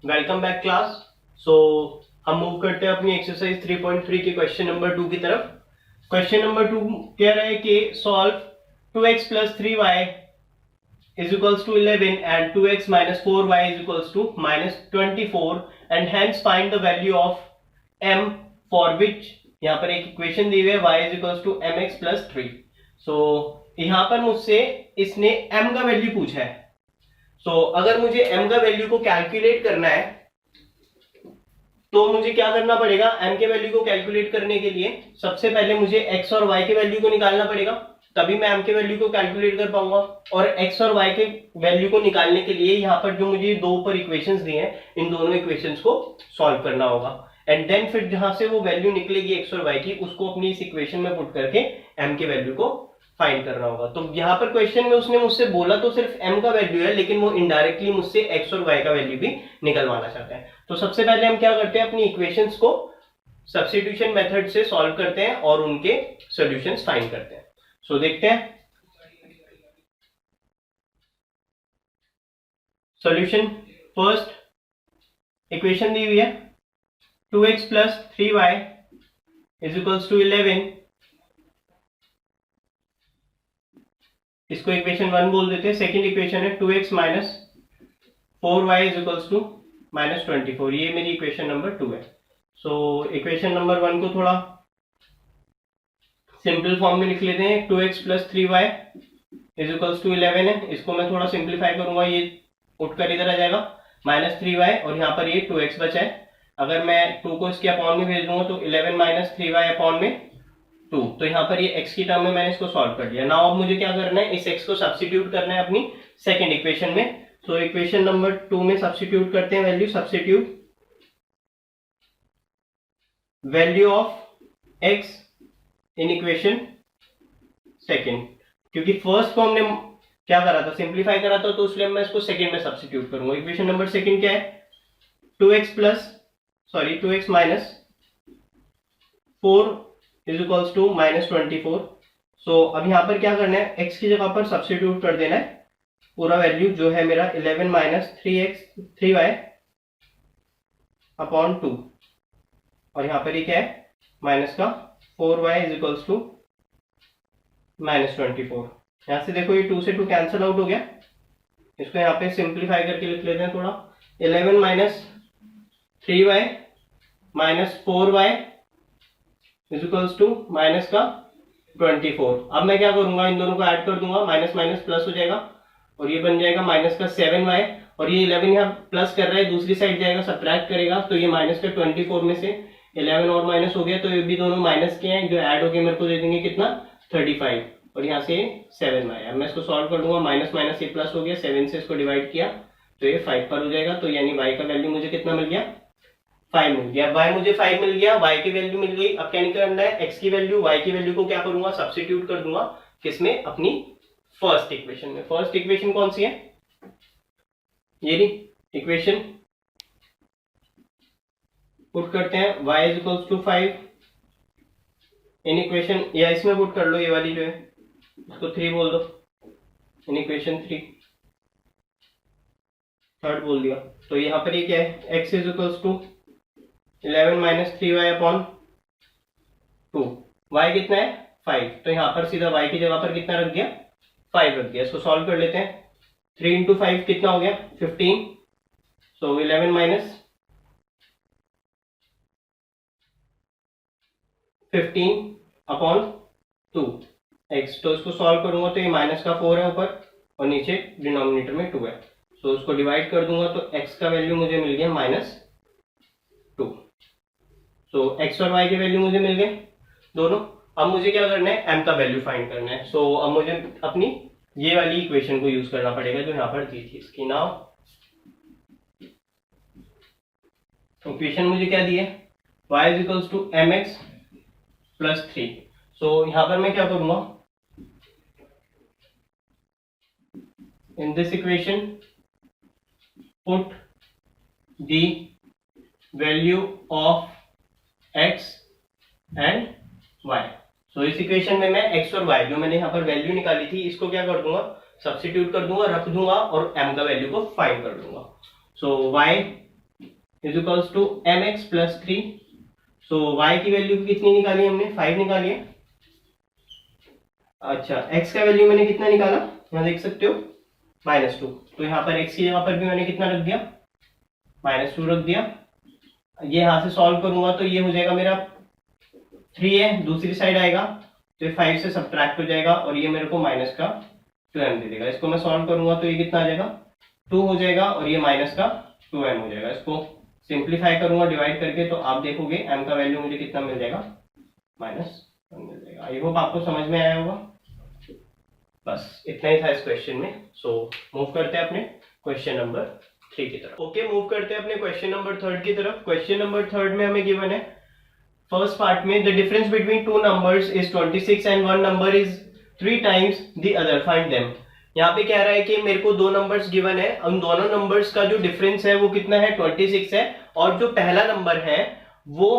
Welcome back class. सो हम move करते हैं अपनी एक्सरसाइज 3.3 के क्वेश्चन नंबर 2 की तरफ। क्वेश्चन नंबर 2 कह रहा है कि solve 2x plus 3y is equals to 11 and 2x minus 4y is equals to minus 24 and hence find the value of m for which यहाँ पर एक इक्वेशन दी हुई है y is equals to mx plus 3। So यहाँ पर मुझसे इसने m का वैल्यू पूछा है। अगर मुझे m का वैल्यू को कैलकुलेट करना है तो मुझे क्या करना पड़ेगा। m के वैल्यू को कैलकुलेट करने के लिए सबसे पहले मुझे x और y के वैल्यू को निकालना पड़ेगा, तभी मैं m के वैल्यू को कैलकुलेट कर पाऊंगा। और x और y के वैल्यू को निकालने के लिए यहाँ पर जो मुझे दो ऊपर इक्वेशंस दिए हैं, इन दोनों इक्वेशंस को सॉल्व करना होगा एंड देन फिर जहां से वो वैल्यू निकलेगी x और y की, उसको अपनी इस इक्वेशन में पुट करके m के वैल्यू को फाइंड करना होगा। तो यहाँ पर क्वेश्चन में उसने मुझसे बोला तो सिर्फ m का वैल्यू है, लेकिन वो इनडायरेक्टली मुझसे x और y का वैल्यू भी निकलवाना चाहता है। तो सबसे पहले हम क्या करते हैं, अपनी इक्वेशंस को सब्स्टिट्यूशन मेथड से सॉल्व करते हैं और उनके सॉल्यूशंस फाइंड करते हैं। सो देखते हैं सॉल्यूशन। फर्स्ट इक्वेशन दी हुई है 2x plus 3y is equals to 11। इसको इक्वेशन 1 बोल देते हैं। सेकंड इक्वेशन है 2x minus 4y is equals to minus 24। ये मेरी इक्वेशन नंबर 2 है। सो इक्वेशन नंबर 1 को थोड़ा सिंपल फॉर्म में लिख लेते हैं। 2x plus 3y is equals to 11 है। इसको मैं थोड़ा सिंप्लीफाई करूंगा, ये उठकर इधर आ जाएगा माइनस 3y और यहाँ पर ये 2x बचा है। अगर मैं 2 को इसके अपॉन में भेज दूंगा तो 11 माइनस 3y अपॉन में 2। तो यहाँ पर ये x की टर्म में मैंने इसको सॉल्व कर दिया। नाउ अब मुझे क्या करना है, इस x को सब्स्टिट्यूट करना है अपनी सेकंड इक्वेशन में। सो इक्वेशन नंबर 2 में सब्स्टिट्यूट करते हैं value. Substitute value of x in equation second, क्योंकि फर्स्ट को हमने क्या करा था, सिंप्लीफाई करा था, तो इसलिए मैं इसको सेकंड में सब्स्टिट्यूट करूंगा। इक्वेशन नंबर सेकंड क्या है, 2x minus 4 is equals to minus 24। So अब यहाँ पर क्या करना है, x की जगह पर सब्स्टिट्यूट कर देना है पूरा वैल्यू जो है मेरा 11 माइनस 3y अपॉन 2 और यहाँ पर ये क्या है माइनस का 4y is equals to minus 24। यहाँ से देखो ये 2 से 2 कैंसिल आउट हो गया। इसको यहाँ पे सिंप्लीफाई करके लिख लेते हैं थोड़ा। 11 minus 3y minus 4y is equals to minus का 24। अब मैं क्या करूंगा, इन दोनों को ऐड कर दूंगा, माइनस माइनस प्लस हो जाएगा और ये बन जाएगा माइनस का 7y और ये 11 यहाँ प्लस कर रहा है, दूसरी साइड जाएगा सब्ट्रैक्ट करेगा, तो ये माइनस का 24 में से 11 और माइनस हो गया, तो ये भी दोनों माइनस के हैं, जो ऐड होके मेरे को दे देंगे कितना 35 और यहाँ से 7y। अब मैं इसको सॉल्व कर दूंगा, माइनस माइनस ये प्लस हो गया, 7 से इसको डिवाइड किया तो ये 5 पर हो जाएगा। तो यानी y का वैल्यू मुझे कितना मिल गया, 5 मिल गया। y मुझे 5 मिल गया, y की वैल्यू मिल गई। अब क्या निकालना है, x की वैल्यू। y की वैल्यू को क्या करूंगा, सब्स्टिट्यूट कर दूंगा किसमें, अपनी फर्स्ट इक्वेशन में। फर्स्ट इक्वेशन कौन सी है, ये रही इक्वेशन। पुट करते हैं y is equals to 5 in equation, या इसमें पुट कर लो, ये वाली जो है इसको 3 बोल दो, इन इक्वेशन 3 थर्ड बोल दिया। तो यहाँ पर ये क्या है, x is equals to 11 minus 3y upon 2। y कितना है 5, तो यहाँ पर सीधा y की जगह पर कितना रख दिया 5 रख दिया। इसको सॉल्व कर लेते हैं। 3 इंटू 5 कितना हो गया 15। सो 11 माइनस 15 अपॉन 2x। तो इसको सॉल्व करूंगा तो ये माइनस का 4 है ऊपर और नीचे डिनोमिनेटर में 2 है। सो उसको डिवाइड कर दूंगा तो x का वैल्यू मुझे मिल गया माइनस 2। सो x और y के वैल्यू मुझे मिल गए दोनों। अब मुझे क्या करना है, m का वैल्यू फाइंड करना है। सो अब मुझे अपनी ये वाली इक्वेशन को यूज करना पड़ेगा जो यहाँ पर दी थी। इसकी नाउ इक्वेशन मुझे क्या दी है, y is equals to mx plus 3। So यहाँ पर मैं क्या करूंगा, in this equation put the value of x and y। So इस इक्वेशन में मैं x और y जो मैंने यहाँ पर वैल्यू निकाली थी, इसको क्या कर दूंगा, सब्स्टिट्यूट कर दूंगा, रख दूंगा और m का वैल्यू को फाइंड कर दूंगा। So y is equals to mx plus 3। So y की वैल्यू कितनी निकाली हमने, 5 निकाली है। अच्छा, x का वैल्यू मैंने कितना निकाला, यहाँ देख सकते हो -2। तो यहाँ पर x की जगह पर भी मैंने कितना रख दिया, -2 रख दिया। ये यहाँ से सॉल्व करूंगा तो ये हो जाएगा मेरा 3 है, दूसरी साइड आएगा तो ये 5 से सब्ट्रैक्ट हो जाएगा और ये मेरे को माइनस का 2m दे देगा। इसको मैं सॉल्व करूंगा तो ये कितना आ जाएगा, 2 हो जाएगा और ये माइनस का 2m हो जाएगा। इसको सिंप्लीफाई करूंगा डिवाइड करके तो आप देखोगे m का वैल्यू मुझे कितना मिल जाएगा, -1 मिल जाएगा। आई होप आपको समझ में आया होगा। बस इतना ही था इस क्वेश्चन में। सो मूव करते हैं अपने क्वेश्चन नंबर 3 की तरफ। ओके, मूव करते हैं अपने क्वेश्चन नंबर 3 की तरफ। क्वेश्चन नंबर 3 में हमें गिवन है फर्स्ट पार्ट में, the difference between two numbers is 26 and one number is 3 times the other, find them. यहाँ पे कह रहा है कि मेरे को दो नंबर्स गिवन है, उन दोनों नंबर्स का जो डिफरेंस है वो कितना है, 26 है, और जो पहला नंबर है वो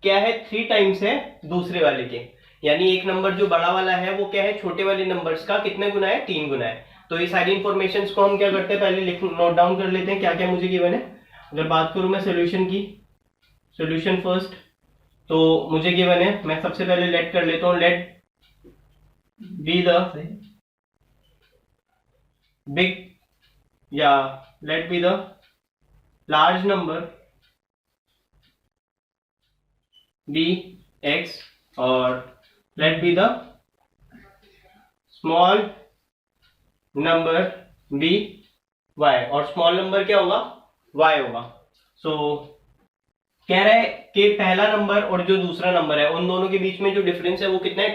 क्या है, 3 टाइम्स है दूसरे वाले के। यानी एक नंबर जो बड़ा वाला है वो क्या है, छोटे वाले नंबर्स का कितने गुना है, 3 गुना है। तो ये सारी इंफॉर्मेशन को हम क्या करते हैं, पहले नोट डाउन कर लेते हैं क्या क्या मुझे गिवन है। अगर बात करूं मैं सोल्यूशन की, सोल्यूशन फर्स्ट, तो मुझे गिवन है, मैं सबसे पहले लेट कर लेता हूं, लेट बी द बिग या let be the large number be X और let be the small number be Y, और स्मॉल नंबर क्या होगा, वाई होगा। सो कह रहा है कि पहला नंबर और जो दूसरा नंबर है उन दोनों के बीच में जो डिफरेंस है वो कितना है,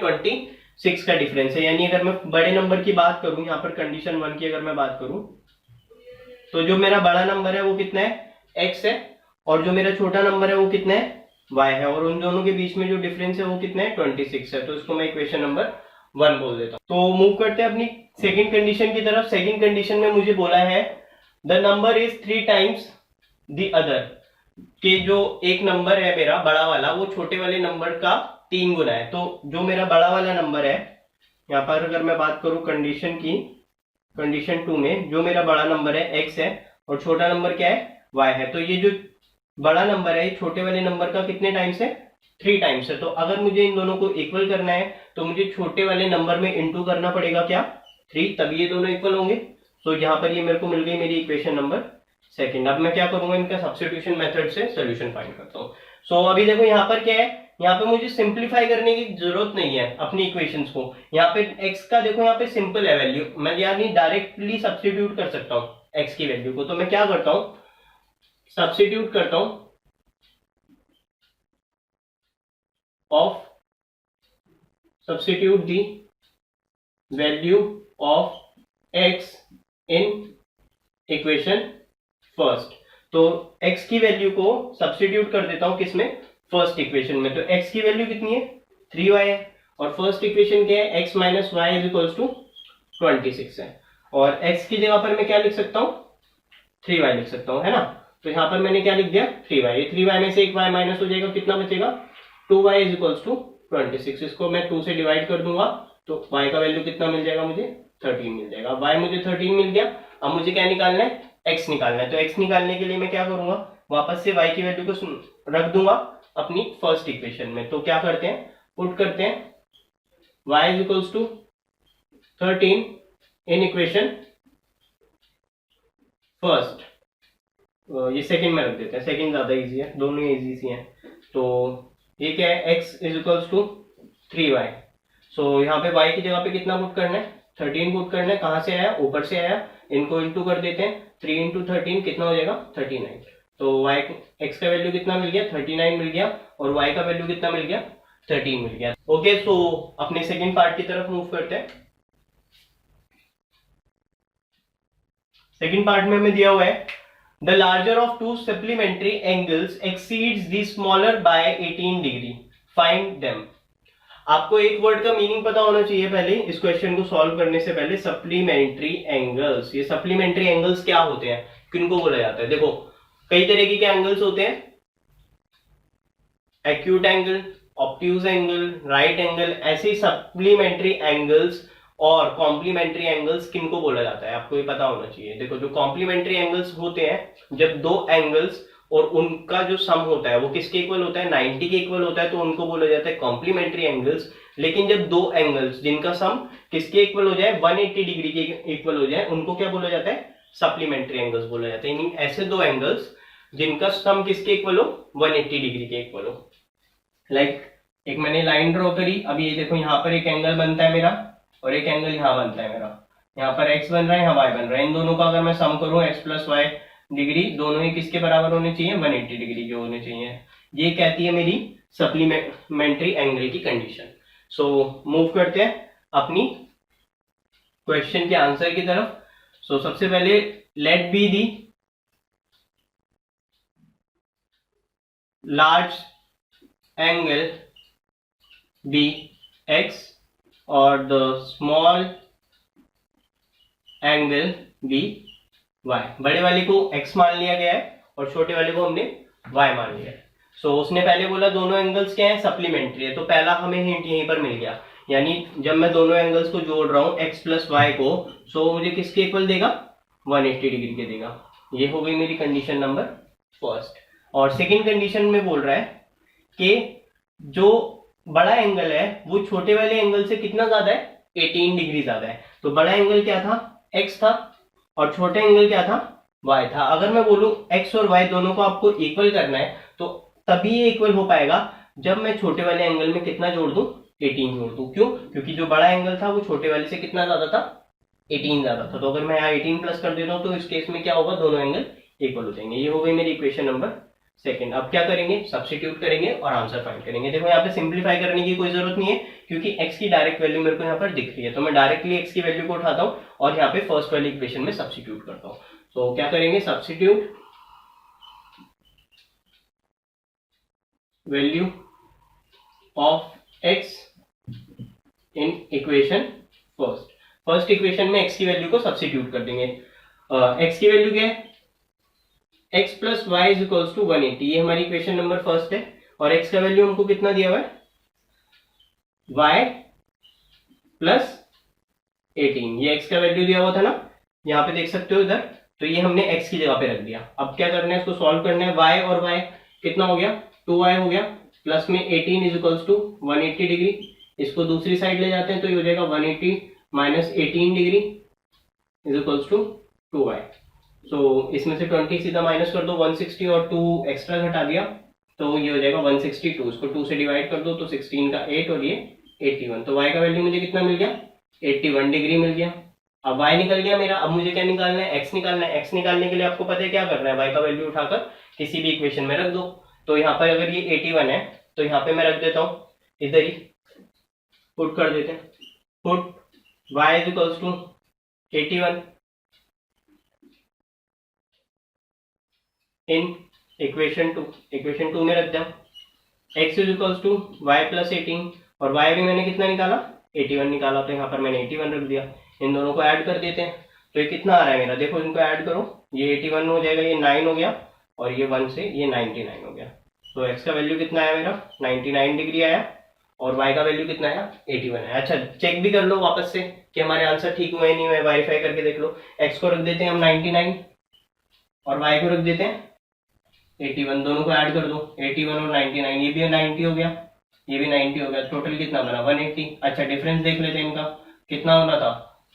26 का डिफरेंस है। यानी अगर मैं बड़े नंबर की बात करूं, यहाँ पर कंडीशन 1 की अगर मैं बात करूं तो जो मेरा बड़ा नंबर है वो कितना है, x है, और जो मेरा छोटा नंबर है वो कितना है, y है, और उन दोनों के बीच में जो डिफरेंस है वो कितना है, 26 है। तो इसको मैं इक्वेशन नंबर 1 बोल देता हूं। तो मूव करते हैं अपनी सेकंड कंडीशन की तरफ। सेकंड कंडीशन में मुझे बोला है the number is 3 times the other, कि जो एक नंबर है मेरा बड़ा वाला वो छोटे वाले नंबर का 3 गुना है। तो जो मेरा बड़ा वाला नंबर है, यहाँ पर अगर मैं बात करूं कंडीशन की, कंडीशन 2 में जो मेरा बड़ा नंबर है x है और छोटा नंबर क्या है, y है, तो ये जो बड़ा नंबर है छोटे वाले नंबर का कितने टाइम्स है, 3 टाइम्स है। तो अगर मुझे इन दोनों को इक्वल करना है तो मुझे छोटे वाले नंबर में इंटू करना पड़ेगा क्या, 3, तभी ये दोनों इक्वल होंगे। तो यहाँ पर ये मेरे को मिल गई मेरी इक्वेशन नंबर सेकंड। अब मैं क्या करूंगा, इनका सब्स्टिट्यूशन मेथड से सोल्यूशन फाइंड करता हूँ। सो अभी देखो यहाँ पर क्या है, यहाँ पे मुझे सिंप्लीफाई करने की जरूरत नहीं है अपनी इक्वेशंस को। यहाँ पे x का देखो यहाँ पे सिंपल है वैल्यू, मैं यानी डायरेक्टली सब्स्टिट्यूट कर सकता हूँ x की वैल्यू को। तो मैं क्या करता हूँ, सब्स्टिट्यूट करता हूँ of, substitute the value of x in equation first. तो x की वैल्यू को सब्स्टिट्यूट कर देता हूं किसमें, फर्स्ट इक्वेशन में। तो x की वैल्यू कितनी है, 3y है, और फर्स्ट इक्वेशन क्या है, x minus y is equals to 26 है, और x की जगह पर मैं क्या लिख सकता हूं, 3y लिख सकता हूं, है ना। तो यहां पर मैंने क्या लिख दिया, 3y। ये 3y में से एक y माइनस हो जाएगा, कितना बचेगा, 2y इज इक्वल्स टू 26। इसको मैं 2 से डिवाइड कर दूंगा तो y का वैल्यू कितना मिल जाएगा, मुझे 13 मिल जाएगा। y मुझे 13 मिल गया। अब मुझे क्या निकालना है, x निकालना है। तो x निकालने के लिए मैं क्या करूंगा, वापस से y की वैल्यू को रख दूंगा अपनी फर्स्ट इक्वेशन में। तो क्या करते हैं, पुट करते हैं y is equals to 13 in equation first. ये सेकंड में रख देते हैं, सेकंड ज्यादा इजी है, दोनों इजी सी हैं। तो ये क्या है, x is equals to 3y। So यहाँ पे y की जगह पे कितना पुट करना है, 13 पुट करना है। कहां से आया, ऊपर से आया, इनको इंटू कर देते हैं, 3 इंटू 13 कितना हो जाएगा, 39। तो y x का वैल्यू कितना मिल गया, 39 मिल गया, और y का वैल्यू कितना मिल गया, 13 मिल गया। ओके, सो अपने सेकंड पार्ट की तरफ मूव करते हैं। सेकंड पार्ट में हमें दिया हुआ है the larger of to supplementary angles exceeds the smaller by 18 degree, find them. आपको एक वर्ड का मीनिंग पता होना चाहिए पहले इस क्वेश्चन को सॉल्व करने से पहले। सप्लीमेंट्री एंगल्स, ये सप्लीमेंट्री एंगल्स क्या होते हैं, किनको बोला जाता है। देखो कई तरीके के एंगल्स होते हैं, acute angle, obtuse angle, right angle, ऐसे सप्लीमेंट्री एंगल्स और कॉम्प्लीमेंट्री एंगल्स किनको बोला जाता है, आपको ये पता होना चाहिए। देखो जो कॉम्प्लीमेंट्री एंगल्स होते हैं, जब दो एंगल्स और उनका जो सम होता है वो किसके इक्वल होता है, 90 के इक्वल होता है, तो उनको बोला जाता है कॉम्प्लीमेंट्री एंगल्स। लेकिन जब दो एंगल्स जिनका सम किसके इक्वल हो जाए, 180 डिग्री के इक्वल हो जाए, उनको क्या बोला जाता है, सप्लीमेंट्री एंगल्स बोला जाता है। ऐसे दो एंगल्स जिनका सम किसके इक्वल हो, 180 डिग्री के इक्वल हो। लाइक एक मैंने लाइन ड्रॉ करी, अभी ये देखो यहाँ पर एक एंगल बनता है मेरा और एक एंगल यहाँ बनता है मेरा, यहाँ पर x बन रहा है, यहाँ y बन रहा है। इन दोनों का अगर मैं सम करूं x प्लस वाई डिग्री, दोनों ही किसके बराबर होने चाहिए, 180 डिग्री के होने चाहिए। ये कहती है मेरी सप्लीमेंट्री एंगल की कंडीशन। सो मूव करते हैं अपनी क्वेश्चन के आंसर की तरफ। सो सबसे पहले let be the large angle be x और the small angle be y। बड़े वाले को x मान लिया गया है और छोटे वाले को हमने y मान लिया है। सो उसने पहले बोला दोनों एंगल्स क्या है, सप्लीमेंट्री है, तो पहला हमें हिंट यहीं पर मिल गया। यानी जब मैं दोनों एंगल्स को जोड़ रहा हूं x प्लस वाई को, सो मुझे किसके इक्वल देगा, 180 डिग्री के देगा। ये हो गई मेरी कंडीशन नंबर फर्स्ट। और सेकेंड कंडीशन में बोल रहा है कि जो बड़ा एंगल है वो छोटे वाले एंगल से कितना ज्यादा है, 18 डिग्री ज्यादा है। तो बड़ा एंगल क्या था, x था, और छोटे एंगल क्या था, y था। अगर मैं बोलूं x और y दोनों को आपको इक्वल करना है, तो तभी ये इक्वल हो पाएगा जब मैं छोटे वाले एंगल में कितना जोड़ दूं, 18 जोड़ दूं। क्यों, क्योंकि जो बड़ा एंगल था वो छोटे वाले से कितना ज्यादा था, 18 ज्यादा था। तो अगर मैं यहाँ 18 प्लस कर देता हूँ तो इस केस में क्या होगा, दोनों एंगल इक्वल हो जाएंगे। ये हो गई मेरी इक्वेशन नंबर सेकंड। अब क्या करेंगे, सब्स्टिट्यूट करेंगे और आंसर फाइंड करेंगे। देखो यहाँ पे सिंप्लीफाई करने की कोई जरूरत नहीं है, क्योंकि x की डायरेक्ट वैल्यू मेरे को यहाँ पर दिख रही है, तो मैं डायरेक्टली x की वैल्यू को उठाता हूँ और यहाँ पे फर्स्ट वाली इक्वेशन में सब्स्टिट्यूट करता हूँ। तो क्या करेंगे, substitute value of x in equation first equation में x की वैल्यू को सब्स्टिट्यूट कर देंगे। x की वैल्यू क्या है, x plus y is equals to 180, ये हमारी इक्वेशन नंबर फर्स्ट है। और x का वैल्यू हमको कितना दिया हुआ है, y प्लस 18, ये x का वैल्यू दिया हुआ था ना, यहाँ पे देख सकते हो इधर। तो ये हमने x की जगह पे रख दिया। अब क्या करना है, इसको सॉल्व करना है। y और y कितना हो गया, 2y हो गया, प्लस में 18 इज इक्वल्स टू 180 डिग्री। इसको दूसरी साइड ले जाते हैं तो ये हो जाएगा 180 minus 18 degree is equals to 2y। So इसमें से 20 सीधा माइनस कर दो, 160 और 2 एक्स्ट्रा घटा दिया तो ये हो जाएगा 162। इसको 2 से डिवाइड कर दो तो 16 का 8 और ये 81। तो y का वैल्यू मुझे कितना मिल गया, 81 डिग्री मिल गया। अब y निकल गया मेरा। अब मुझे क्या निकालना है, x निकालना है। x निकालने के लिए आपको पता है क्या करना है, y का वैल्यू उठाकर किसी भी इक्वेशन में रख दो। तो यहाँ पर अगर ये 81 है तो यहाँ पे मैं रख देता हूँ, इधर ही पुट कर देते हैं। Put y is equals to 81 in equation two में रख दिया। x is equals to y plus 18 और y भी मैंने कितना निकाला, 81 निकाला, तो यहाँ पर मैंने 81 रख दिया। इन दोनों को ऐड कर देते हैं तो ये कितना आ रहा है मेरा, देखो इनको ऐड करो, ये 81 हो जाएगा, ये 9 हो गया और ये 1 से ये 99 हो गया। तो x का वैल्यू कितना आया मेरा, 99 डिग्री आया और y का वैल्यू कितना आया, 81 आया। अच्छा चेक भी कर लो वापस से कि हमारे आंसर ठीक हुए नहीं हुए, वेरीफाई करके देख लो। x को रख देते हैं हम 99 और y को रख देते हैं 81, दोनों को ऐड कर दो, 81 और 99, ये भी 90 हो गया, ये भी 90 हो गया, टोटल कितना बना 180। अच्छा डिफरेंस देख लेते हैं इनका, कितना होना था,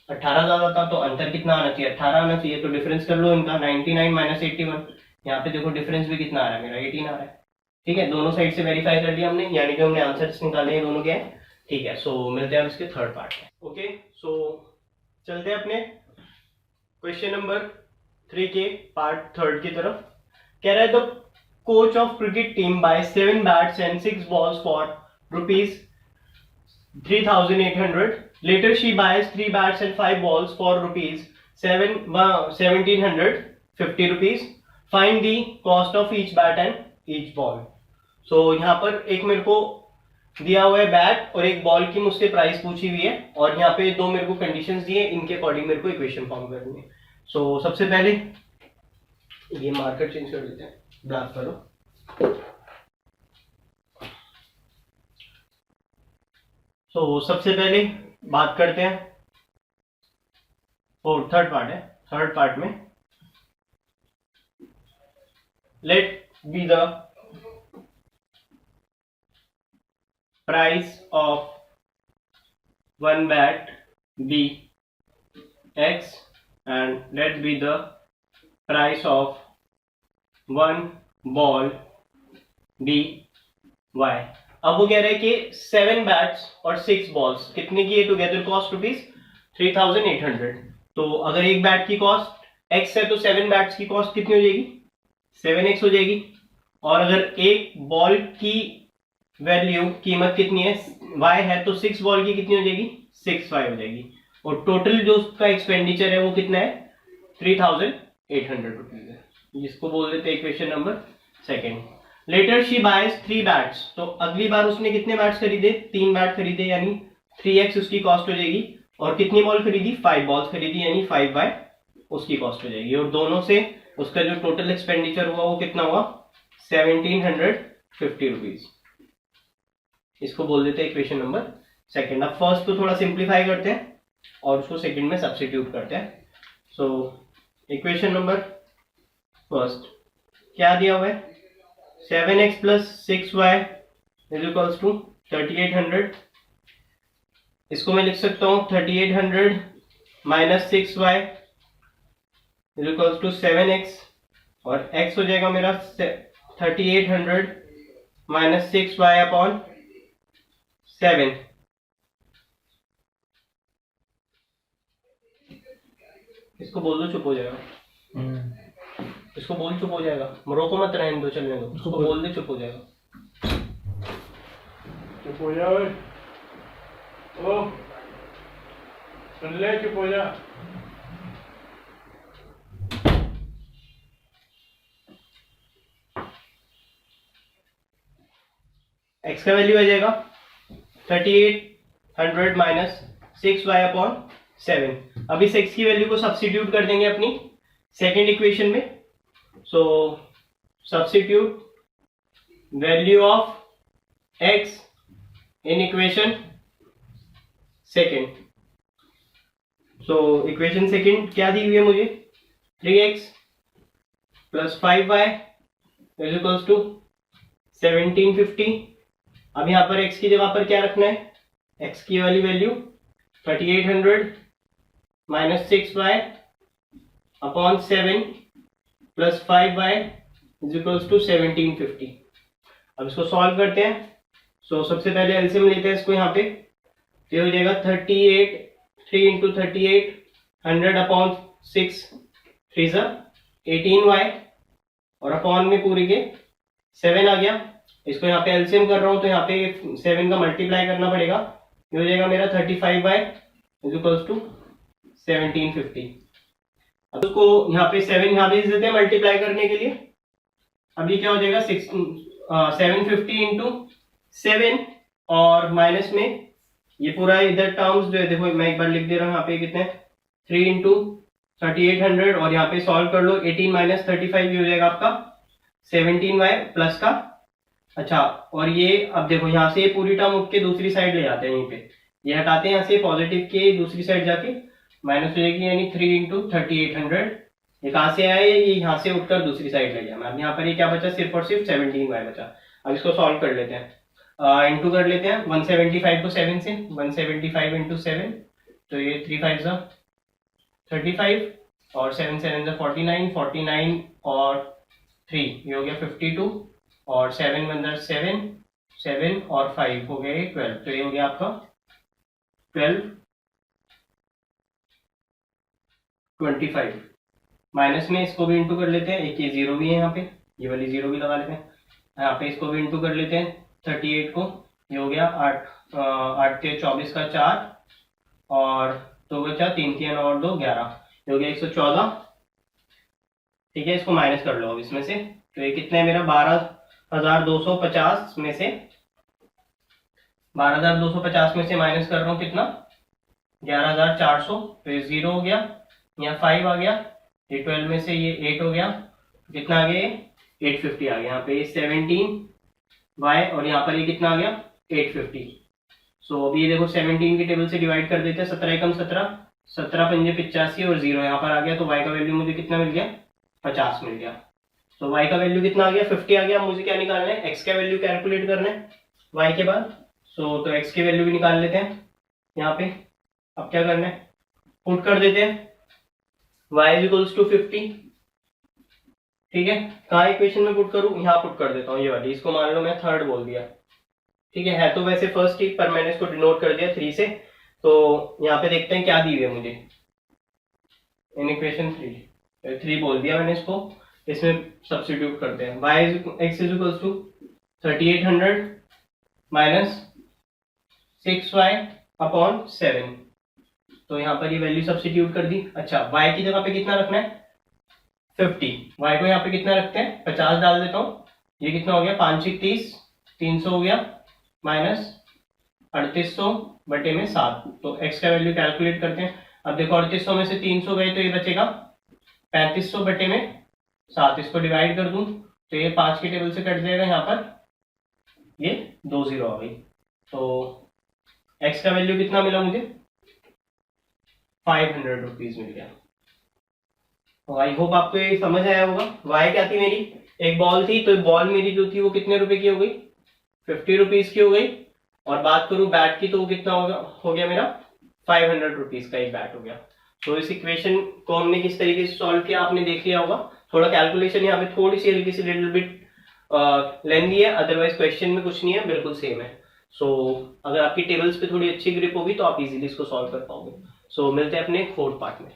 18 ज्यादा था, तो अंतर कितना आना चाहिए, 18 आना चाहिए। तो डिफरेंस कर लो इनका, 99 माइनस 81, यहाँ पे देखो डिफरेंस भी कितना आ रहा है मेरा, 18 आ रहा है। ठीक है, दोनों साइड से वेरीफाई कर लिया हमने, यानी कि हमने आंसर्स निकाले हैं दोनों के। ठीक है, सो मिलते हैं इसके थर्ड पार्ट में। ओके, सो चलते हैं अपने क्वेश्चन नंबर 3 के पार्ट थर्ड की तरफ। कह रहा है the coach of cricket team buy 7 bats and 6 balls for rupees 3800. Later she buys 3 bats and 5 balls for rupees 1750 rupees. Find the cost of each bat and each ball. So यहाँ पर एक मेरे को दिया हुआ है बैट और एक बॉल की मुझसे प्राइस पूछी हुई है और यहाँ पे दो मेरे को कंडीशंस दिए, इनके अकॉर्डिंग मेरे को इक्वेशन फॉर्म करनी है। सो सबसे पहले ये मार्कर चेंज कर देते हैं, ब्लैक करो। सो सबसे पहले बात करते हैं, और थर्ड पार्ट है, थर्ड पार्ट में late be the price of one bat be X and let be the price of one ball be Y। अब वो कह रहे हैं कि 7 बैट्स और 6 बॉल्स कितने की है, टुगेदर कॉस्ट रुपीज 3800। तो अगर एक बैट की कॉस्ट x है तो 7 बैट्स की कॉस्ट कितनी हो जाएगी, 7x हो जाएगी। और अगर एक बॉल की वैल्यू कीमत कितनी है, y है, तो 6 बॉल की कितनी हो जाएगी, 6y हो जाएगी। और टोटल जो उसका एक्सपेंडिचर है वो कितना है, 3800 रुपीज है। जिसको बोल देते हैं equation number second. Later she buys 3 bats, तो अगली बार उसने कितने बैट्स खरीदे, 3 बैट खरीदे, यानी 3x उसकी कॉस्ट हो जाएगी। और कितनी बॉल खरीदी, 5 बॉल्स खरीदी, यानी 5y उसकी कॉस्ट हो जाएगी। और दोनों से उसका जो टोटल एक्सपेंडिचर हुआ वो कितना हुआ, 1750 रुपीज। इसको बोल देते हैं इक्वेशन नंबर सेकेंड। अब फर्स्ट तो थोड़ा सिंप्लीफाई करते हैं और उसको सेकेंड में सब्स्टिट्यूट करते हैं। सो इक्वेशन नंबर फर्स्ट क्या दिया हुआ है, 7x plus 6y is equals to 3800। इसको मैं लिख सकता हूं 3800 minus 6y is equals to 7x, और x हो जाएगा मेरा 3800 माइनस 6y अपॉन 7। इसको बोल दो चुप हो जाएगा, इसको बोल चुप हो जाएगा, रोको मत, रहने दो, चलने दो, उसको बोल दे चुप हो जाएगा। चुप हो जा, ओ सुन ले, चुप हो जा। x का वैल्यू आ जाएगा 3800 माइनस 6y अपॉन 7। अब इस x की वैल्यू को सब्स्टिट्यूट कर देंगे अपनी सेकेंड इक्वेशन में। So substitute value of x in equation second. So equation second क्या दी हुई है मुझे, 3x plus 5y is equals to 1750। अब यहां पर x की जगह पर क्या रखना है, x की वाली value 3800 minus 6y upon 7 plus 5y is equals to 1750। अब इसको सॉल्व करते हैं। सो सबसे पहले एलसीएम लेते हैं इसको, यहाँ पे ये हो जाएगा 38, 3 इंटू 38 100 अपॉन 6 3 18y, और अपॉन में पूरी के 7 आ गया। इसको यहाँ पे एलसीएम कर रहा हूं तो यहाँ पे 7 का मल्टीप्लाई करना पड़ेगा, ये हो जाएगा मेरा 35y इज इक्वल्स टू 1750। अब उसको यहाँ पे 7 यहाँ पे देते हैं मल्टीप्लाई करने के लिए। अब ये क्या हो जाएगा 750 इंटू 7, और माइनस में ये पूरा इधर टर्म्स जो है, देखो मैं एक बार लिख दे रहा हूँ यहाँ पे कितने, 3 इंटू 3800, और यहाँ पे सॉल्व कर लो, 18 माइनस 35 हो जाएगा आपका 17y प्लस का। अच्छा, और ये अब देखो यहाँ से पूरी टर्म उठ के दूसरी साइड ले जाते हैं, यहीं पे ये हटाते हैं, यहाँ से पॉजिटिव के दूसरी साइड जाके माइनस हो जाएगी, यानी 3 इंटू 3800। ये कहाँ से आया, ये यहाँ से उठकर दूसरी साइड ले गया। अब यहाँ पर ये क्या बचा, सिर्फ और सिर्फ 17y बचा। अब इसको सॉल्व कर लेते हैं, इंटू कर लेते हैं 175 को 7 से, 175 इंटू 7, तो ये 3 5 35 और 7 7 49, 49 और 3 ये हो गया 52, और 7 अंदर 7, 7 और 5 हो गए 12, तो ये हो गया आपका 12 25। माइनस में इसको भी इंटू कर लेते हैं, एक ये जीरो भी है यहाँ पे, ये वाली जीरो भी लगा लेते हैं, यहाँ पे इसको भी इंटू कर लेते हैं 38 को, ये हो गया 8 के 24 का 4, और 2 बचा 3 3 और 2 11, ये हो गया 114। ठीक है, इसको माइनस कर लो अब इसमें से, तो ये कितना है मेरा 12,250 में से, 12,250 में से माइनस कर रहा हूँ कितना, 11,400, तो ये 0 हो गया, यहाँ 5 आ गया, ये 12 में से ये 8 हो गया, कितना आ गया ये 850 आ गया। यहाँ पे ये 17y, और यहाँ पर ये कितना आ गया 850। सो अब ये देखो 17 की टेबल से डिवाइड कर देते हैं, 17 एकम 17, 17 पंजे 85, और 0 यहाँ पर आ गया, तो y का वैल्यू मुझे कितना मिल गया 50 मिल गया। तो y का वैल्यू कितना आ गया, 50 आ गया। मुझे क्या निकालना है, x का वैल्यू कैलकुलेट करना है y के बाद। तो x की वैल्यू भी निकाल लेते हैं यहाँ पे। अब क्या करना है, पुट कर देते हैं y इज इक्वल्स टू 50। ठीक है, कहाँ इक्वेशन में पुट करूं, यहाँ पुट कर देता हूँ ये वाली। इसको मान लो मैं थर्ड बोल दिया। ठीक है तो वैसे फर्स्ट ही, पर मैंने इसको डिनोट कर दिया 3 से। तो यहाँ पे देखते हैं क्या दी हुई है मुझे इन इक्वेशन 3 बोल दिया मैंने इसको। इसमें सब्स्टिट्यूट करते हैं, x is equals to 3800 minus 6y upon 7। तो यहाँ पर ये वैल्यू सब्स्टिट्यूट कर दी। अच्छा, y की जगह पे कितना रखना है, 50। y को यहाँ पे कितना रखते हैं, 50 डाल देता हूँ। ये कितना हो गया, 5 30, 300 हो गया, माइनस 3800 बटे में 7। तो x का वैल्यू कैलकुलेट करते हैं। अब देखो 3800 में से 300 गए तो ये बचेगा 3500 बटे में 7। इसको डिवाइड कर दूं तो ये 5 के टेबल से कट जाएगा, यहाँ पर ये 2 0 आ गई। तो x का वैल्यू कितना मिला मुझे, 500 रुपीज मिल गया। आई होप आपको ये समझ आया होगा। y क्या थी मेरी, एक बॉल थी, तो बॉल मेरी जो थी वो कितने रुपए की हो गई, 50 रुपीज की हो गई। और बात करूं बैट की तो वो कितना हो गया मेरा, 500 रुपीज का एक बैट हो गया। तो इस इक्वेशन को हमने किस तरीके से सॉल्व किया आपने देख लिया होगा। थोड़ा कैलकुलेशन यहाँ पे थोड़ी सी हल्की सी लिटिल बिट लेंदी है, अदरवाइज क्वेश्चन में कुछ नहीं है, बिल्कुल सेम है। सो अगर आपकी टेबल्स पे थोड़ी अच्छी ग्रिप होगी तो आप इजीली इसको सॉल्व कर पाओगे। सो मिलते हैं अपने 4th पार्ट में।